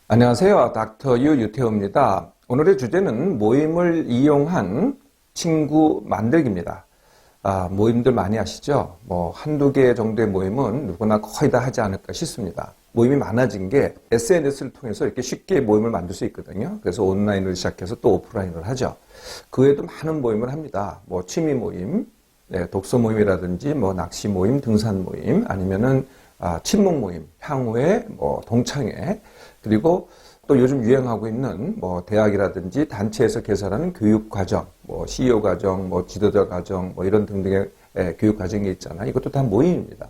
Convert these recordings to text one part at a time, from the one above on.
안녕하세요. 닥터 유 유태호입니다. 오늘의 주제는 모임을 이용한 친구 만들기입니다. 모임들 많이 아시죠? 한두 개 정도의 모임은 누구나 거의 다 하지 않을까 싶습니다. 모임이 많아진 게 SNS를 통해서 이렇게 쉽게 모임을 만들 수 있거든요. 그래서 온라인을 시작해서 또 오프라인을 하죠. 그 외에도 많은 모임을 합니다. 취미 모임, 독서 모임이라든지 낚시 모임, 등산 모임, 아니면은 친목 모임, 향후회, 동창회, 그리고 또 요즘 유행하고 있는 대학이라든지 단체에서 개설하는 교육 과정, CEO 과정, 지도자 과정, 이런 등등의 교육 과정이 있잖아요. 이것도 다 모임입니다.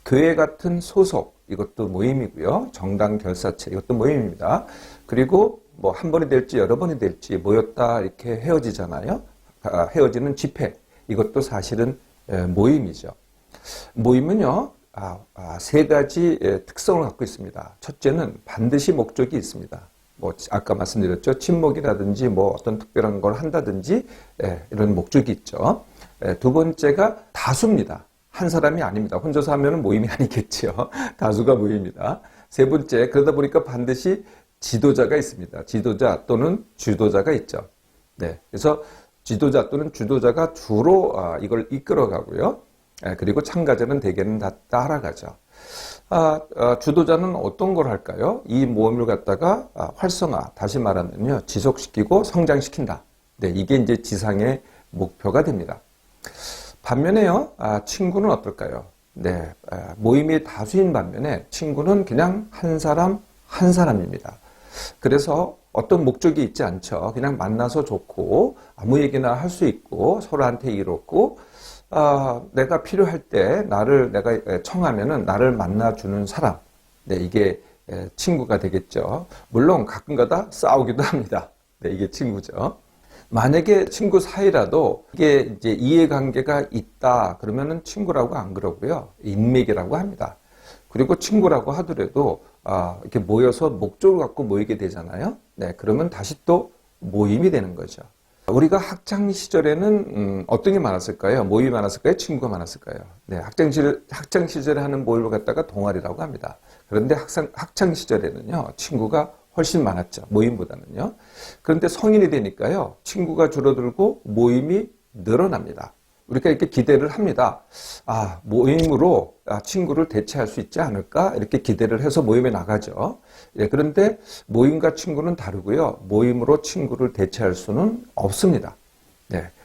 교회 같은 소속, 이것도 모임이고요. 정당 결사체, 이것도 모임입니다. 그리고 한 번이 될지 여러 번이 될지 모였다 이렇게 헤어지잖아요. 헤어지는 집회, 이것도 사실은 모임이죠. 모임은요, 세 가지 특성을 갖고 있습니다. 첫째는 반드시 목적이 있습니다. 아까 말씀드렸죠. 친목이라든지 어떤 특별한 걸 한다든지 이런 목적이 있죠. 두 번째가 다수입니다. 한 사람이 아닙니다. 혼자서 하면 모임이 아니겠죠. 다수가 모임입니다. 세 번째, 그러다 보니까 반드시 지도자가 있습니다. 지도자 또는 주도자가 있죠. 그래서 지도자 또는 주도자가 주로 이걸 이끌어가고요. 그리고 참가자는 대개는 다 따라가죠. 주도자는 어떤 걸 할까요? 이 모임을 갖다가 활성화, 다시 말하면요, 지속시키고 성장시킨다. 이게 이제 지상의 목표가 됩니다. 반면에요, 친구는 어떨까요? 모임이 다수인 반면에 친구는 그냥 한 사람, 한 사람입니다. 그래서 어떤 목적이 있지 않죠. 그냥 만나서 좋고, 아무 얘기나 할 수 있고, 서로한테 이롭고, 내가 필요할 때 내가 청하면은 나를 만나주는 사람. 이게 친구가 되겠죠. 물론 가끔가다 싸우기도 합니다. 이게 친구죠. 만약에 친구 사이라도 이게 이제 이해관계가 있다 그러면은 친구라고 안 그러고요. 인맥이라고 합니다. 그리고 친구라고 하더라도 이렇게 모여서 목적을 갖고 모이게 되잖아요. 그러면 다시 또 모임이 되는 거죠. 우리가 학창 시절에는 어떤 게 많았을까요? 모임이 많았을까요? 친구가 많았을까요? 학창 시절에 하는 모임을 갖다가 동아리라고 합니다. 그런데 학창 시절에는요, 친구가 훨씬 많았죠. 모임보다는요. 그런데 성인이 되니까요, 친구가 줄어들고 모임이 늘어납니다. 우리가 이렇게 기대를 합니다. 모임으로 친구를 대체할 수 있지 않을까? 이렇게 기대를 해서 모임에 나가죠. 그런데 모임과 친구는 다르고요. 모임으로 친구를 대체할 수는 없습니다.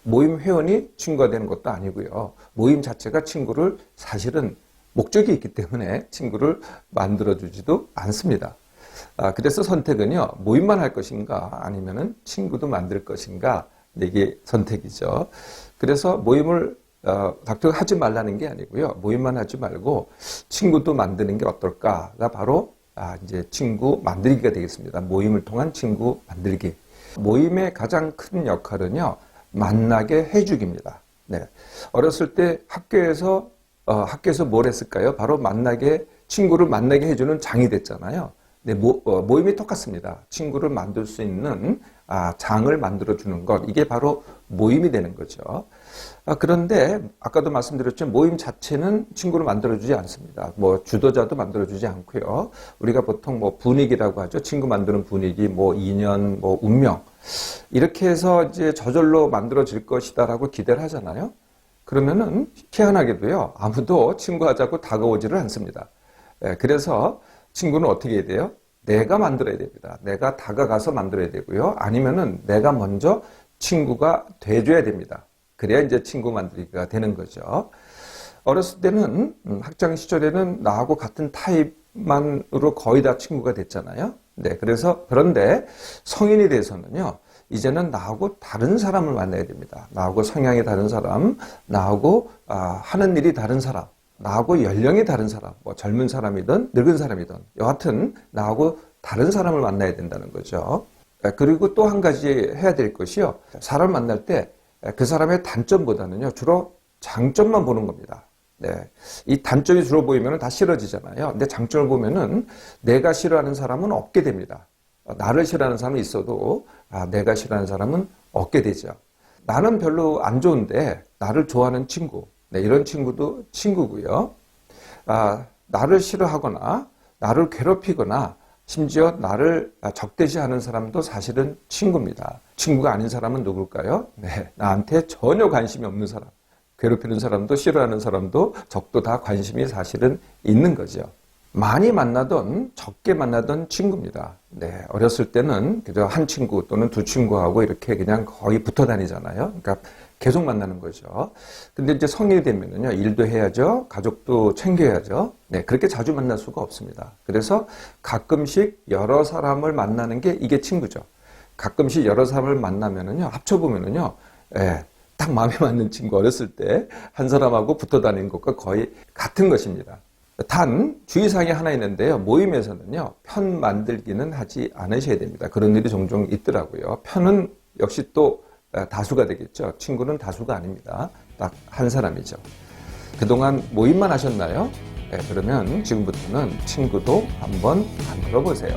모임 회원이 친구가 되는 것도 아니고요. 모임 자체가 친구를 사실은 목적이 있기 때문에 친구를 만들어주지도 않습니다. 그래서 선택은요, 모임만 할 것인가 아니면은 친구도 만들 것인가, 이게 선택이죠. 그래서 모임을 닥터가 하지 말라는 게 아니고요. 모임만 하지 말고 친구도 만드는 게 어떨까가 바로 이제 친구 만들기가 되겠습니다. 모임을 통한 친구 만들기. 모임의 가장 큰 역할은요, 만나게 해주기입니다. 어렸을 때 학교에서 뭘 했을까요? 바로 친구를 만나게 해주는 장이 됐잖아요. 모임이 똑같습니다. 친구를 만들 수 있는 장을 만들어주는 것. 이게 바로 모임이 되는 거죠. 그런데 아까도 말씀드렸죠. 모임 자체는 친구를 만들어주지 않습니다. 주도자도 만들어주지 않고요. 우리가 보통 분위기라고 하죠. 친구 만드는 분위기, 인연, 운명. 이렇게 해서 이제 저절로 만들어질 것이다라고 기대를 하잖아요. 그러면은 희한하게도요. 아무도 친구하자고 다가오지를 않습니다. 그래서 친구는 어떻게 해야 돼요? 내가 만들어야 됩니다. 내가 다가가서 만들어야 되고요. 아니면은 내가 먼저 친구가 돼줘야 됩니다. 그래야 이제 친구 만들기가 되는 거죠. 어렸을 때는, 학창 시절에는 나하고 같은 타입만으로 거의 다 친구가 됐잖아요. 그런데 성인이 돼서는요, 이제는 나하고 다른 사람을 만나야 됩니다. 나하고 성향이 다른 사람, 나하고 하는 일이 다른 사람, 나하고 연령이 다른 사람, 젊은 사람이든 늙은 사람이든 여하튼 나하고 다른 사람을 만나야 된다는 거죠. 그리고 또 한 가지 해야 될 것이요. 사람을 만날 때 그 사람의 단점보다는요, 주로 장점만 보는 겁니다. 이 단점이 주로 보이면 다 싫어지잖아요. 근데 장점을 보면은 내가 싫어하는 사람은 없게 됩니다. 나를 싫어하는 사람은 있어도 내가 싫어하는 사람은 없게 되죠. 나는 별로 안 좋은데 나를 좋아하는 친구, 이런 친구도 친구고요. 나를 싫어하거나 나를 괴롭히거나 심지어 나를 적대시하는 사람도 사실은 친구입니다. 친구가 아닌 사람은 누굴까요? 네, 나한테 전혀 관심이 없는 사람. 괴롭히는 사람도 싫어하는 사람도 적도 다 관심이 사실은 있는 거죠. 많이 만나던 적게 만나던 친구입니다. 네, 어렸을 때는 그저 한 친구 또는 두 친구하고 이렇게 그냥 거의 붙어 다니잖아요. 그러니까 계속 만나는 거죠. 근데 이제 성인이 되면은요, 일도 해야죠, 가족도 챙겨야죠. 네, 그렇게 자주 만날 수가 없습니다. 그래서 가끔씩 여러 사람을 만나는 게 이게 친구죠. 가끔씩 여러 사람을 만나면은요, 합쳐보면은요, 예, 딱 마음에 맞는 친구 어렸을 때 한 사람하고 붙어 다니는 것과 거의 같은 것입니다. 단 주의사항이 하나 있는데요. 모임에서는요, 편 만들기는 하지 않으셔야 됩니다. 그런 일이 종종 있더라고요. 편은 역시 또 다수가 되겠죠. 친구는 다수가 아닙니다. 딱 한 사람이죠. 그동안 모임만 하셨나요? 네, 그러면 지금부터는 친구도 한번 만들어 보세요.